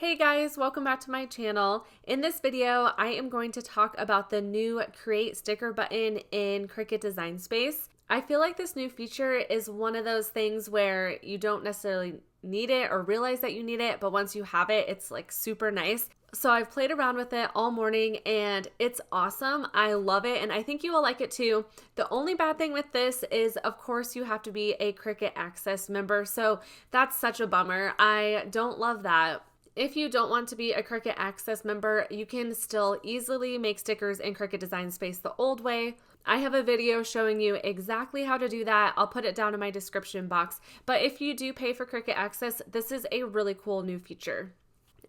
Hey guys, welcome back to my channel. In this video, I am going to talk about the new Create Sticker button in Cricut Design Space. I feel like this new feature is one of those things where you don't necessarily need it or realize that you need it, but once you have it, it's like super nice. So I've played around with it all morning and it's awesome. I love it and I think you will like it too. The only bad thing with this is, of course, you have to be a Cricut Access member. So that's such a bummer. I don't love that. If you don't want to be a Cricut Access member, you can still easily make stickers in Cricut Design Space the old way. I have a video showing you exactly how to do that. I'll put it down in my description box. But if you do pay for Cricut Access, this is a really cool new feature.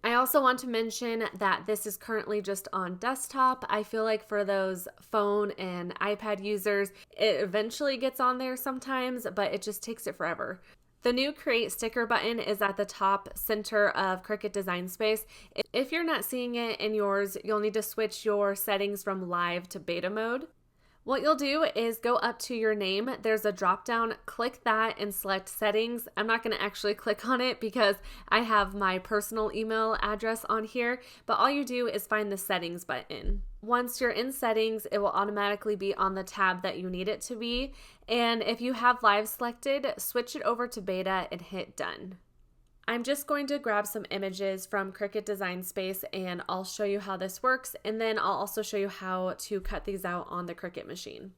I also want to mention that this is currently just on desktop. I feel like for those phone and iPad users, it eventually gets on there sometimes, but it just takes it forever. The new Create Sticker button is at the top center of Cricut Design Space. If you're not seeing it in yours, you'll need to switch your settings from live to beta mode. What you'll do is go up to your name. There's a drop down, click that and select settings. I'm not going to actually click on it because I have my personal email address on here, but all you do is find the settings button. Once you're in settings, it will automatically be on the tab that you need it to be. And if you have live selected, switch it over to beta and hit done. I'm just going to grab some images from Cricut Design Space and I'll show you how this works, and then I'll also show you how to cut these out on the Cricut machine.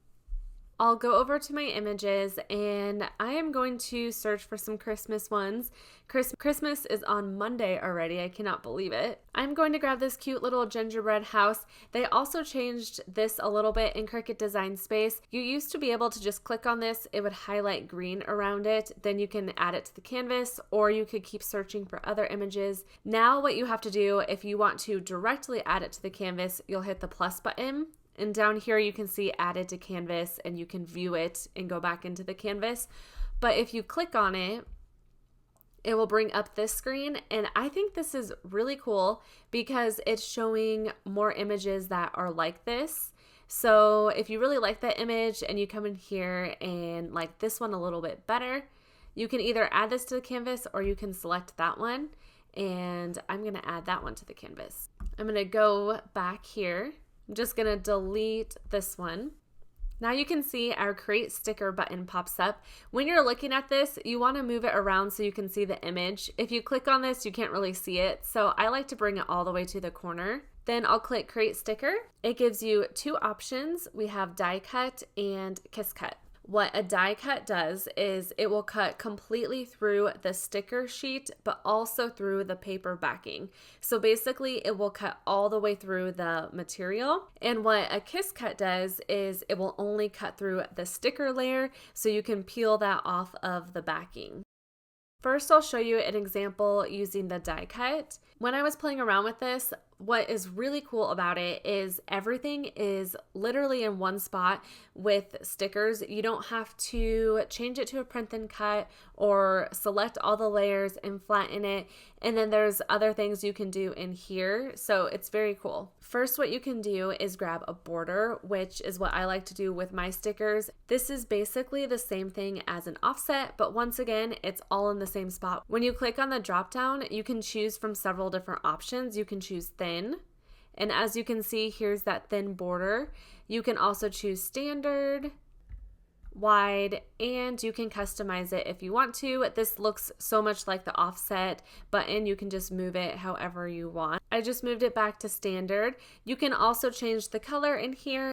I'll go over to my images and I am going to search for some Christmas ones. Christmas is on Monday already. I cannot believe it. I'm going to grab this cute little gingerbread house. They also changed this a little bit in Cricut Design Space. You used to be able to just click on this. It would highlight green around it. Then you can add it to the canvas, or you could keep searching for other images. Now what you have to do, if you want to directly add it to the canvas, you'll hit the plus button. And down here you can see added to canvas and you can view it and go back into the canvas. But if you click on it, it will bring up this screen. And I think this is really cool because it's showing more images that are like this. So if you really like that image and you come in here and like this one a little bit better, you can either add this to the canvas or you can select that one. And I'm going to add that one to the canvas. I'm going to go back here. I'm just going to delete this one. Now you can see our Create Sticker button pops up. When you're looking at this, you want to move it around so you can see the image. If you click on this, you can't really see it. So I like to bring it all the way to the corner. Then I'll click Create Sticker. It gives you two options. We have die cut and kiss cut. What a die cut does is it will cut completely through the sticker sheet, but also through the paper backing. So basically it will cut all the way through the material. And what a kiss cut does is it will only cut through the sticker layer, so you can peel that off of the backing. First, I'll show you an example using the die cut. When I was playing around with this, what is really cool about it is everything is literally in one spot with stickers. You don't have to change it to a print and cut or select all the layers and flatten it. And then there's other things you can do in here. So it's very cool. First, what you can do is grab a border, which is what I like to do with my stickers. This is basically the same thing as an offset, but once again, it's all in the same spot. When you click on the drop down, you can choose from several different options. You can choose thin, and as you can see, here's that thin border. You can also choose standard, wide, and you can customize it if you want to. This looks so much like the offset button. You can just move it however you want. I just moved it back to standard. You can also change the color in here.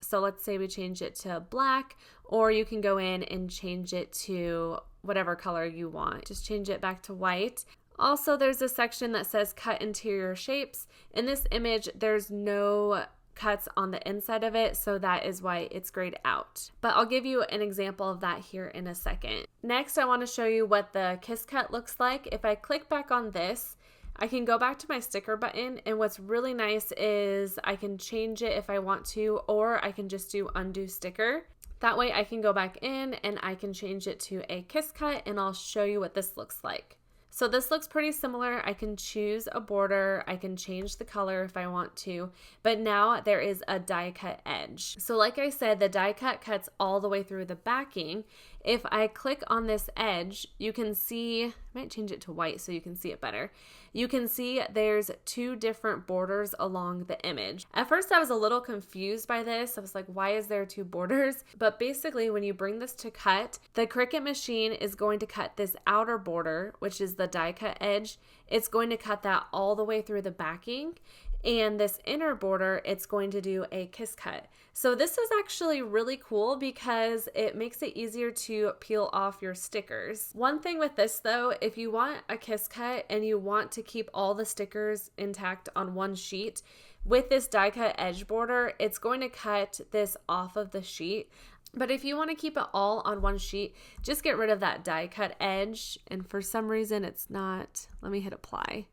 So let's say we change it to black, or you can go in and change it to whatever color you want. Just change it back to white. Also, there's a section that says cut interior shapes. In this image, there's no cuts on the inside of it, so that is why it's grayed out. But I'll give you an example of that here in a second. Next, I want to show you what the kiss cut looks like. If I click back on this, I can go back to my sticker button, and what's really nice is I can change it if I want to, or I can just do undo sticker. That way I can go back in and I can change it to a kiss cut, and I'll show you what this looks like. So this looks pretty similar. I can choose a border, I can change the color if I want to, but now there is a die cut edge. So like I said, the die cut cuts all the way through the backing. If I click on this edge, you can see might change it to white so you can see it better. You can see there's 2 different borders along the image. At first I was a little confused by this. I was like, why is there 2 borders? But basically when you bring this to cut, the Cricut machine is going to cut this outer border, which is the die cut edge. It's going to cut that all the way through the backing. And this inner border, it's going to do a kiss cut. So this is actually really cool because it makes it easier to peel off your stickers. One thing with this though, if you want a kiss cut and you want to keep all the stickers intact on one sheet, with this die cut edge border, it's going to cut this off of the sheet. But if you want to keep it all on one sheet, just get rid of that die cut edge. And for some reason it's not, let me hit apply.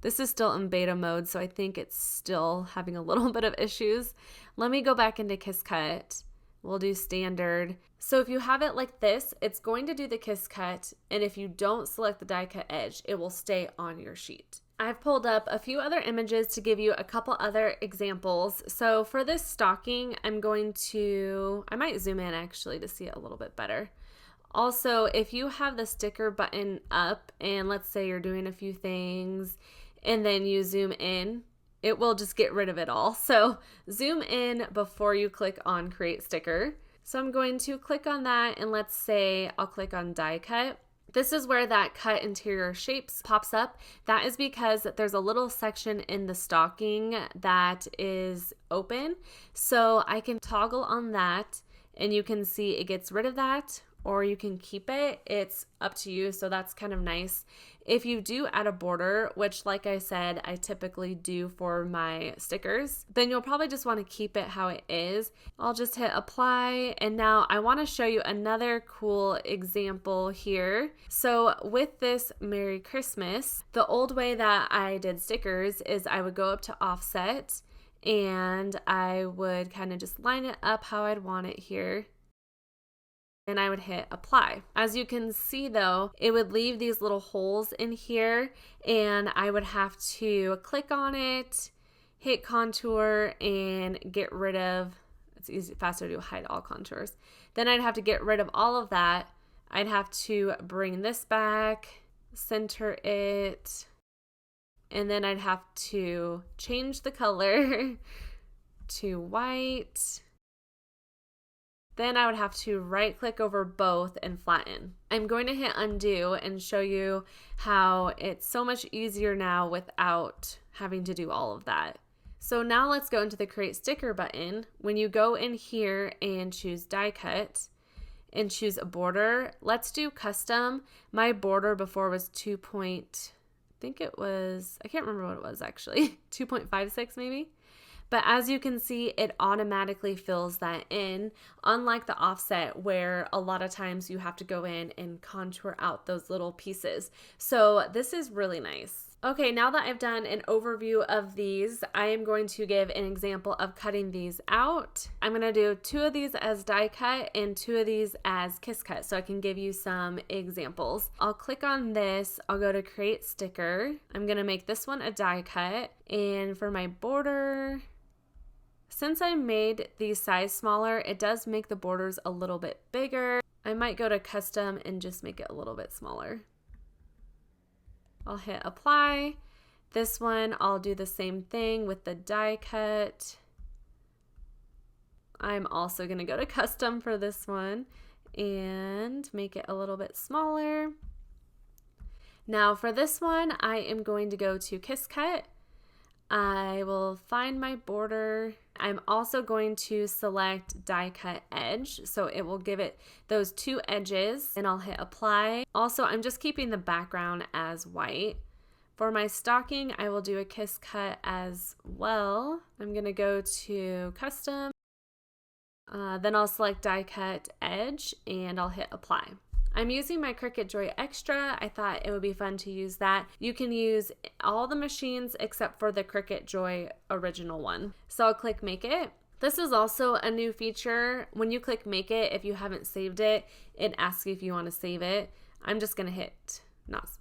This is still in beta mode, so I think it's still having a little bit of issues. Let me go back into Kiss Cut. We'll do standard. So if you have it like this, it's going to do the Kiss Cut, and if you don't select the die cut edge, it will stay on your sheet. I've pulled up a few other images to give you a couple other examples. So for this stocking, I might zoom in actually to see it a little bit better. Also, if you have the sticker button up and let's say you're doing a few things and then you zoom in, it will just get rid of it all. So zoom in before you click on create sticker. So I'm going to click on that and let's say I'll click on die cut. This is where that cut interior shapes pops up. That is because there's a little section in the stocking that is open. So I can toggle on that and you can see it gets rid of that, or you can keep it. It's up to you, so that's kind of nice. If you do add a border, which like I said, I typically do for my stickers, then you'll probably just want to keep it how it is. I'll just hit apply, and now I want to show you another cool example here. So with this Merry Christmas, the old way that I did stickers is I would go up to offset, and I would kind of just line it up how I'd want it here. And I would hit apply. As you can see though, it would leave these little holes in here and I would have to click on it, hit contour, and get rid of, it's faster to hide all contours. Then I'd have to get rid of all of that. I'd have to bring this back, center it, and then I'd have to change the color to white. Then I would have to right click over both and flatten. I'm going to hit undo and show you how it's so much easier now without having to do all of that. So now let's go into the create sticker button. When you go in here and choose die cut and choose a border, let's do custom. My border before was I can't remember what it was actually, 2.56 maybe. But as you can see, it automatically fills that in, unlike the offset where a lot of times you have to go in and contour out those little pieces. So this is really nice. Okay, now that I've done an overview of these, I am going to give an example of cutting these out. I'm going to do 2 of these as die cut and 2 of these as kiss cut so I can give you some examples. I'll click on this, I'll go to create sticker. I'm going to make this one a die cut, and for my border, since I made these size smaller, it does make the borders a little bit bigger. I might go to custom and just make it a little bit smaller. I'll hit apply. This one, I'll do the same thing with the die cut. I'm also going to go to custom for this one and make it a little bit smaller. Now for this one, I am going to go to kiss cut. I will find my border. I'm also going to select die cut edge, so it will give it those 2 edges, and I'll hit apply. Also, I'm just keeping the background as white. For my stocking, I will do a kiss cut as well. I'm gonna go to custom, then I'll select die cut edge, and I'll hit apply. I'm using my Cricut Joy Extra. I thought it would be fun to use that. You can use all the machines except for the Cricut Joy original one. So I'll click make it. This is also a new feature. When you click make it, if you haven't saved it, it asks you if you want to save it. I'm just gonna hit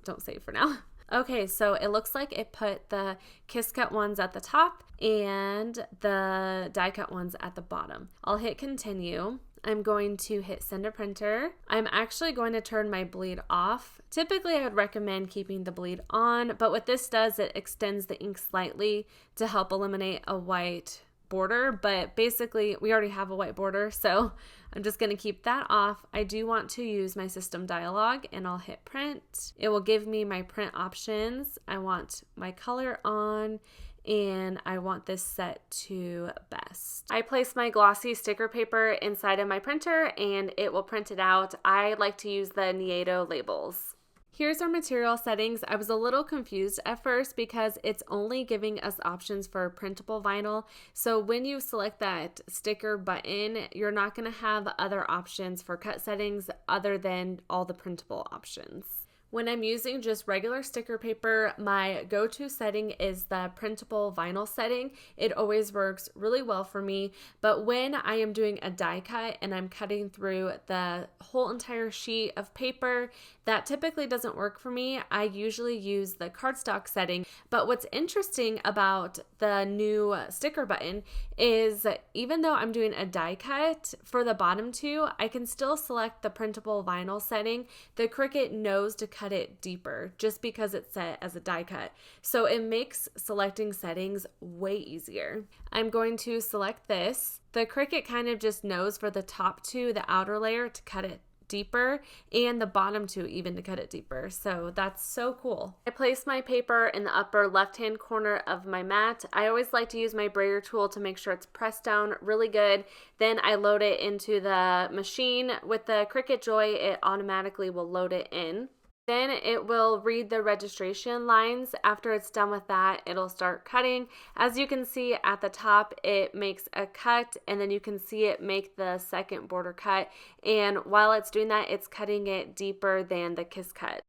don't save for now. Okay, so it looks like it put the kiss cut ones at the top and the die cut ones at the bottom. I'll hit continue. I'm going to hit send to printer. I'm actually going to turn my bleed off. Typically, I would recommend keeping the bleed on, but what this does, it extends the ink slightly to help eliminate a white border, but basically we already have a white border, so I'm just going to keep that off. I do want to use my system dialog, and I'll hit print. It will give me my print options. I want my color on, and I want this set to best. I place my glossy sticker paper inside of my printer and it will print it out. I like to use the Nieto labels. Here's our material settings. I was a little confused at first because it's only giving us options for printable vinyl. So when you select that sticker button, you're not going to have other options for cut settings other than all the printable options. When I'm using just regular sticker paper, my go-to setting is the printable vinyl setting. It always works really well for me, but when I am doing a die cut and I'm cutting through the whole entire sheet of paper, that typically doesn't work for me. I usually use the cardstock setting, but what's interesting about the new sticker button is even though I'm doing a die cut for the bottom two, I can still select the printable vinyl setting. The Cricut knows to cut it deeper just because it's set as a die cut. So it makes selecting settings way easier. I'm going to select this. The Cricut kind of just knows for the top two, the outer layer, to cut it deeper, and the bottom two even to cut it deeper. So that's so cool. I place my paper in the upper left hand corner of my mat. I always like to use my brayer tool to make sure it's pressed down really good. Then I load it into the machine. With the Cricut Joy, it automatically will load it in. Then it will read the registration lines. After it's done with that, it'll start cutting. As you can see at the top, it makes a cut, and then you can see it make the second border cut. And while it's doing that, it's cutting it deeper than the kiss cut.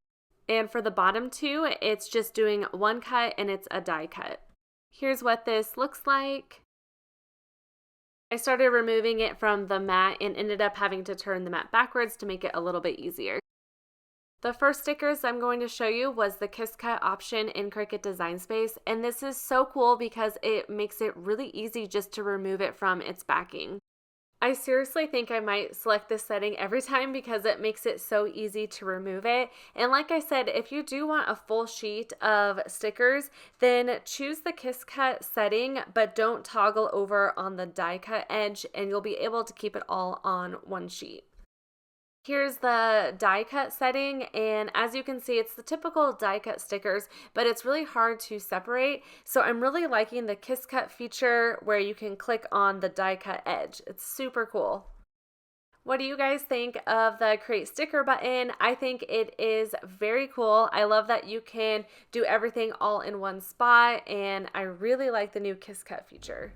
And for the bottom two, it's just doing one cut and it's a die cut. Here's what this looks like. I started removing it from the mat and ended up having to turn the mat backwards to make it a little bit easier. The first stickers I'm going to show you was the Kiss Cut option in Cricut Design Space, and this is so cool because it makes it really easy just to remove it from its backing. I seriously think I might select this setting every time because it makes it so easy to remove it. And like I said, if you do want a full sheet of stickers, then choose the Kiss Cut setting, but don't toggle over on the die cut edge, and you'll be able to keep it all on one sheet. Here's the die cut setting, and as you can see, it's the typical die cut stickers, but it's really hard to separate. So I'm really liking the Kiss Cut feature where you can click on the die cut edge. It's super cool. What do you guys think of the Create Sticker button? I think it is very cool. I love that you can do everything all in one spot, and I really like the new Kiss Cut feature.